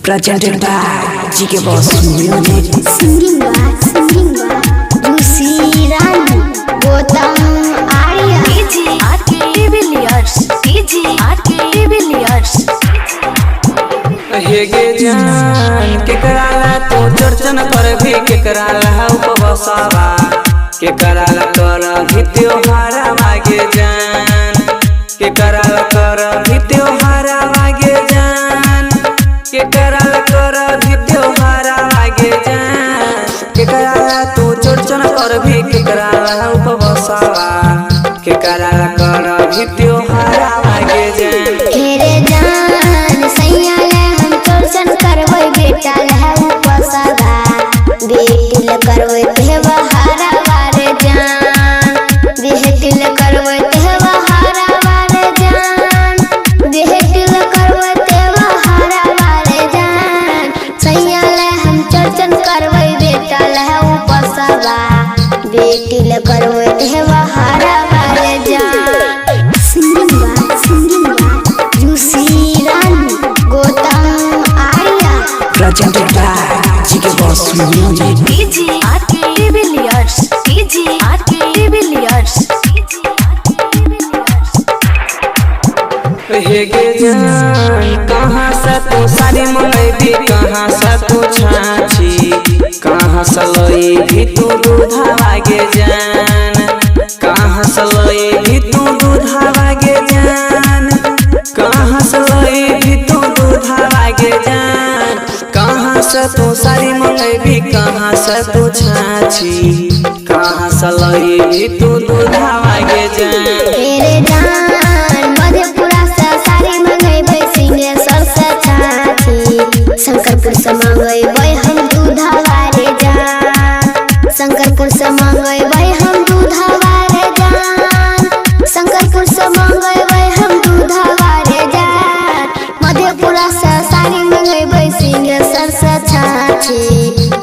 Presented by GK Boss Music. Singing by Lucy Rani, Gautam Arya. DJ RK Villiers, DJ RK Villiers. हेगे जान के कराला तो चर्चन पर भी के कराला उपवासावा के कराला कर भी त्योहारा मागे जान के कराला कर भी त्योहारा मागे जान के कराला कर भी त्योहारा मागे जान के कराला तो चर्चन पर भी के कराला उपवासावा के कराला कर भी त्योहारा मागे जान तेरे जान सैयाले हम चर्चन करबै बेटा है उपवासावा बेटिल करबै त्योहारा वारे जान बेटिल करबै त्योहारा वारे जान बेटिल करबै त्योहारा वारे जान सैयाले हम चर्चन करबै बेटा है उपवासावा बेटिल करबै त्योहारा वारे जान Singing by Lucy Rani, Gautam Arya. Presented by GK Boss Music. DJ RK Villiers, DJ RK Villiers. हेगे जान कहाँ से तू सारी मंगैबी कहाँ से तू छाछी कहाँ से लई भी तू दूधा लागे जान कहाँ से लई भी तू दूधा लागे जान कहाँ से लई भी तू दूधा लागे जान कहाँ से तू सारी मंगैबी कहाँ से तू छाछी कहाँ से लई भी तू दूधा लागे जान तेरे जान मधेपुरा से सारी मंगैबै सिंहेश्वर से छाछी शंकरपुर से मंगैबै हम दूधा वारे जान शंकरपुर से मंगैबै हम दूधा वारे जान शंकरपुर से मंगैबै हम दूधा वारे जान मधेपुरा से सारी मंगैबै सिंहेश्वर से छाछी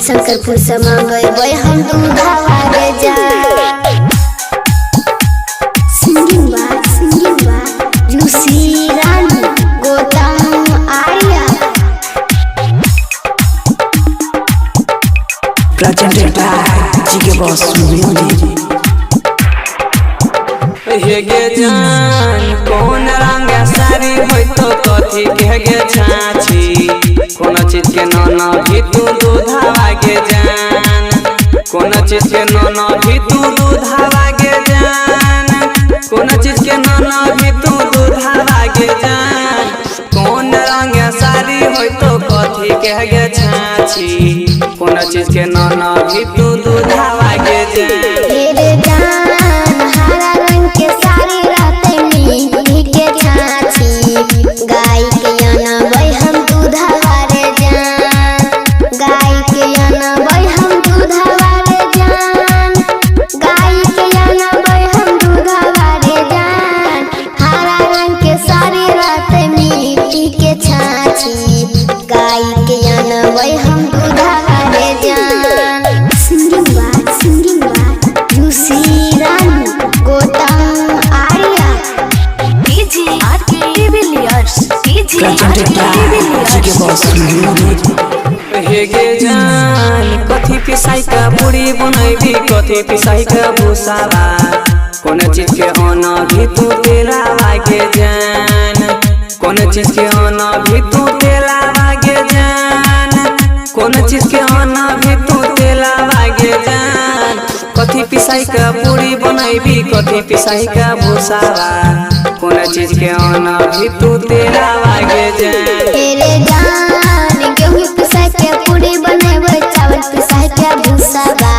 शंकरपुर से मंगैबै हम दूधा वारे जान Singing by Lucy Rani, Gautam Arya. Presented by GK Boss Music. हेगे जान कौन रंग सारी होई तो कथी केगे छाछी कौन चीज के नाना भी तू दूधा लागे जान कौन चीज के नाना भी तू दूधा लागे जान कौन चीज के नाना भी तू दूधा लागे जान कौन रंग सारी होई तो कथी केगे छाछी कौन चीज के नाना भी तू दूधा लागे जान तेरे जान हरा रंग के साड़ी रहते नीली के छाछी गाय के आना भाई हम दूधा वारे जान गाय के आना भाई हम दूधा वारे जान गाय के आना भाई हम दूधा वारे जान हरा रंग के साड़ी रहते नीली के छाछी गाय के आना भाई हम दूधा वारे जान Singing by Lucy Rani, Gautam Arya. DJ RK Villiers, DJ Presented by GK RK Boss Music. हेगे जान कथी पिसाई का पूरी बनैबी कथी पिसाई का भूसावा कौन चीज के आना भी तू तेला लागे जान कौन चीज के आना भी तू तेला लागे जान कौन चीज के आना भी तू तेला लागे जान कथी पिसाई का पूरी बनैबी कथी पिसाई का भूसावा कौन चीज के आना भी तू तेला लागे जान तेरे जान गेहूं पिसाई के पूरी बनेबै चावल पिसाई के भूसावा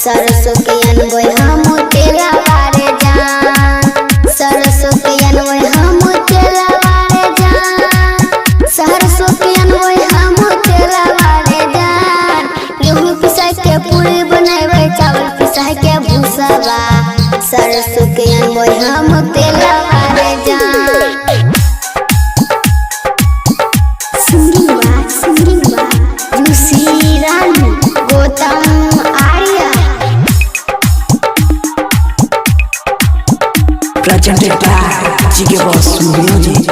सरसों के अनबै हम तेला वारे जान सरसों के अनबै हम तेला वारे जान सरसों के अनबै हम तेला वारे जान गेहूं पिसाई के पूरी बनेबै चावल पिसाई के भूसावा सरसों के अनबै हम तेला वारे जान Singing by Lucy Rani, Gautam Arya. Presented by GK Boss Music.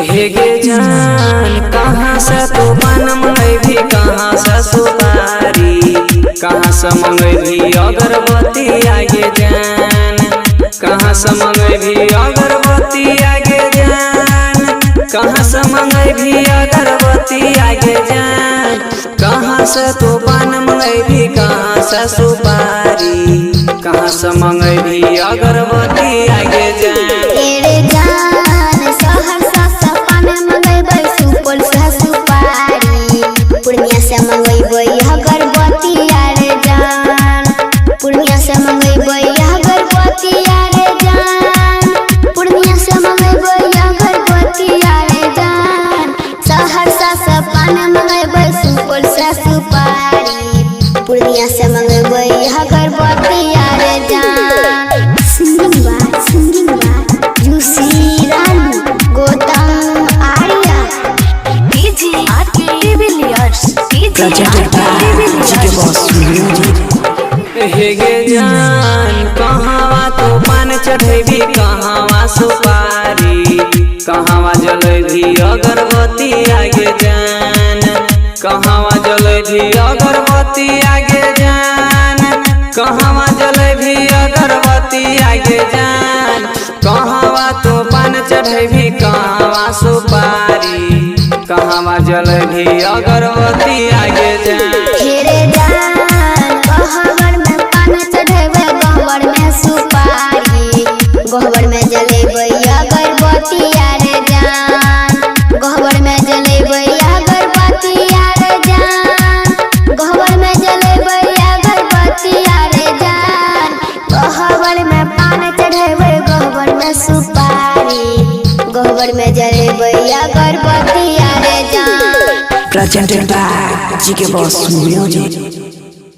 हेगे जान कहाँ से तू पान मंगैभी कहाँ से सुपारी कहाँ से मंगैभी अगरबत्ती आगे जान कहाँ से मंगैभी अगरबत्ती आगे जान कहाँ से मंगैभी अगरबत्ती आगे जान कहाँ से तू पान मंगैभी कहाँ से सुपारी कहाँ से मंगैभी अगरबत्ती आगे जान तेरे जान सहरसा से पान मंगैबै सुपौल से सुपारी पूर्णिया से मंगैबै अगरबत्ती आरे जान पूर्णिया से मंगैबै अगरबत्ती आरे जान पूर्णिया से मंगैबै अगरबत्ती आरे जान सहरसा से पान मंगैबै सुपौल से सुपारी पूर्णिया से मंगैबै अगरबत्ती आरे जान सिंगिंग बात जूसी Ranu Gautam Arya DJ RK Villiers DJ Presented by Jiggy Boss Music. हे गे जान कहवा तो पान चढ़ेबी कहवा सुपारी कहवा जलेबी अगरबत्ती आगे जान कहवा जलेबी अगरबत्ती आगे जान कहवा जलेबी अगरबत्ती आगे जान कहवा तो पान चढ़ेबी कहवा सुपारी कहवा जलेबी अगरबत्ती आगे जान हेरे जान गहवर में पान चढ़ेबै गहवर में सुपारी गहवर में जलेबै अगरबत्ती आरे जान गहवर में जलेबै अगरबत्ती आरे जान गहवर में जलेबै अगरबत्ती आरे जान गहवर में पान चढ़ेबै गहवर में सुपारी गहवर में जलेबै अगरबत्ती आरे जान Presented by Jiggy Boss Music.